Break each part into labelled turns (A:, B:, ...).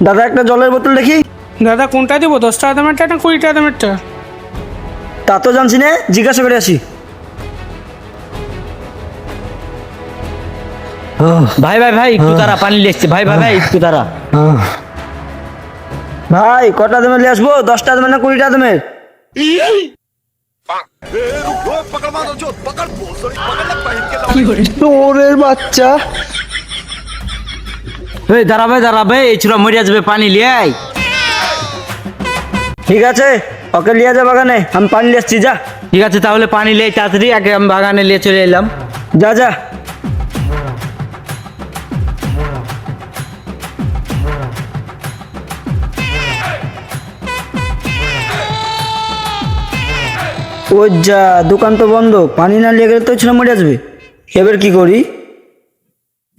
A: দাদা একটা জলের বোতল দেখি।
B: দাদা কোনটা দেবো, 10 টাকা দামেরটা না 20 টাকা দামেরটা?
A: তা তো জানছি না, জিজ্ঞাসা করে আসি।
C: ভাই ভাই ভাই একটু তারা পানি নিয়ে এসছি, ভাই ভাই ভাই একটু তারা।
A: ভাই কটা দামে নিয়ে আসবো, 10 টাকা দামের না 20 টাকা দামের?
D: চোরের বাচ্চা।
C: এই দাঁড়াবে এই ছোড়া মরিয়া যাবে, পানি লিয়ে আয়।
A: ঠিক আছে, ওকে নিয়ে যা বাগানে, আমি পানি নিয়ে আসছি, যা।
C: ঠিক আছে তাহলে পানি লিয়ে তাড়াতাড়ি, আগে আমি বাগানে নিয়ে চলে এলাম।
A: যা যা। ওই যা, দোকান তো বন্ধ, পানি না নিয়ে গেলে তো ছিল মরে যাবে। এবার কি করি,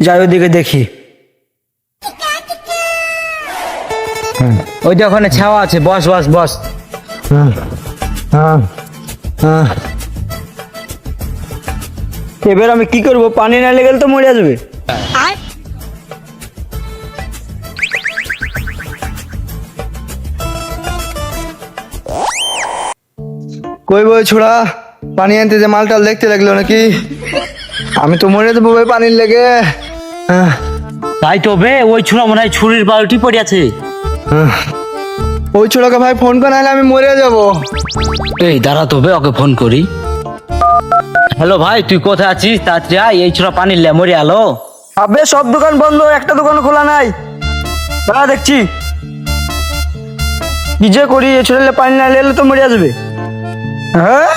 A: যাই ওদিকে দেখি।
C: ওই যে ওখানে ছাওয়া আছে, বস বস বস।
A: এবার আমি কি করব, পানি না লেগে গেলে তো মরে যাবে।
D: কই বই ছোড়া, পানি আনতে যে মালটাল দেখতে লাগলো নাকি? আমি তো মরে যাবো ভাই পানির লেগে।
C: তাই তো বে, ওই ছোড়া মনে হয় ছুরির বালতি পড়ে আছে।
D: ওই ছোড়াকে ভাই ফোন করে নাহলে আমি মরে যাবো।
C: এই দাঁড়া তো বে, ওকে ফোন করি। হ্যালো ভাই, তুই কোথায় আছিস? তাড়াতাড়ি আয়, এই ছোড়া পানি লে মরে আলো।
A: আবে সব দোকান বন্ধ, একটা দোকান খোলা নাই। দাঁড়া দেখছি কি যে করি, এ ছেলে পানি না এলে তো মরে যাবে। হ্যাঁ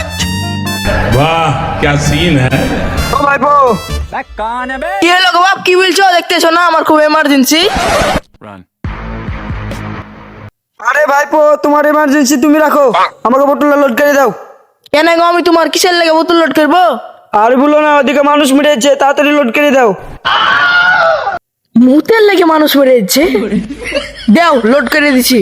E: वाह क्या सीन है।
A: ও ভাইপো,
F: কি হলো গো বাপ, কি বলছো? দেখতেছো না আমার খুব এমার্জেন্সি।
A: আরে ভাইপো তোমার এমার্জেন্সি তুমি রাখো, আমাকে বোতলটা লোড করে দাও।
F: কেন গো, আমি তোমার কিসের লেগে বোতল লোড করবো?
A: আর বলো না, ওদিকে মানুষ মেরেছে, তাড়াতাড়ি লোড করে দাও।
F: মুতের লেগে মানুষ মরে যাচ্ছে। দাও, লোড করে দিছি।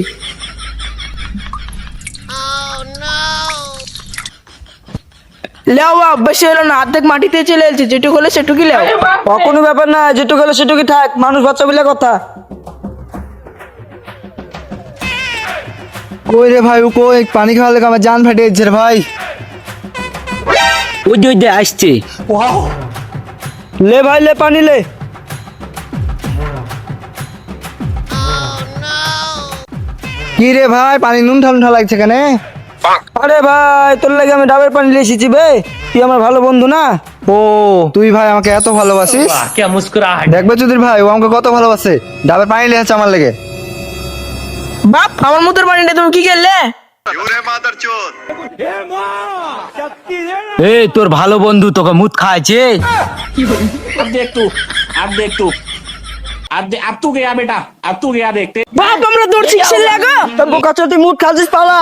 F: লেও বাপ, বেশি হলো না, অর্ধেক মাটিতে চলে এলছে, যেটুকু হলে সেটুকুই লেও।
A: কোনো ব্যাপার না, যেটুকু গেলে সেটুকু থাক, মানুষ বাচ্চা বলে কথা।
D: কই রে ভাই, ও কই? পানি খাওয়া লেগে আমার জান ফাটে যাচ্ছে রে ভাই।
C: ওই যে আসছে।
A: লে ভাই লে, পানি লে।
D: কি রে ভাই, পানি নুন ঠান্ডা লাগছে কেন?
A: আরে ভাই তোর লাগে আমি ডাবের পানি নিয়ে এসেছি বে, তুই আমার ভালো বন্ধু না।
D: ও তুই ভাই আমাকে এত ভালোবাসিস?
C: क्या मुस्कुराहट।
D: দেখবে চৌধুরী ভাই, ও আমাকে কত ভালোবাসে। ডাবের পানি লেগেছে আমার লেগে।
F: বাপ, আমার মুতের পানিটা তুমি কি করলে?
C: এই তোর ভালো বন্ধু তোকে মুত খাইছে।
G: अब देख तू अब तू गया बेटा, अब तू गया देखते।
F: বাপ, আমরা দৌড়ছি কিসের লেগে?
A: বোকা চোদ, তুই মুখ খাচ্ছিস পালা।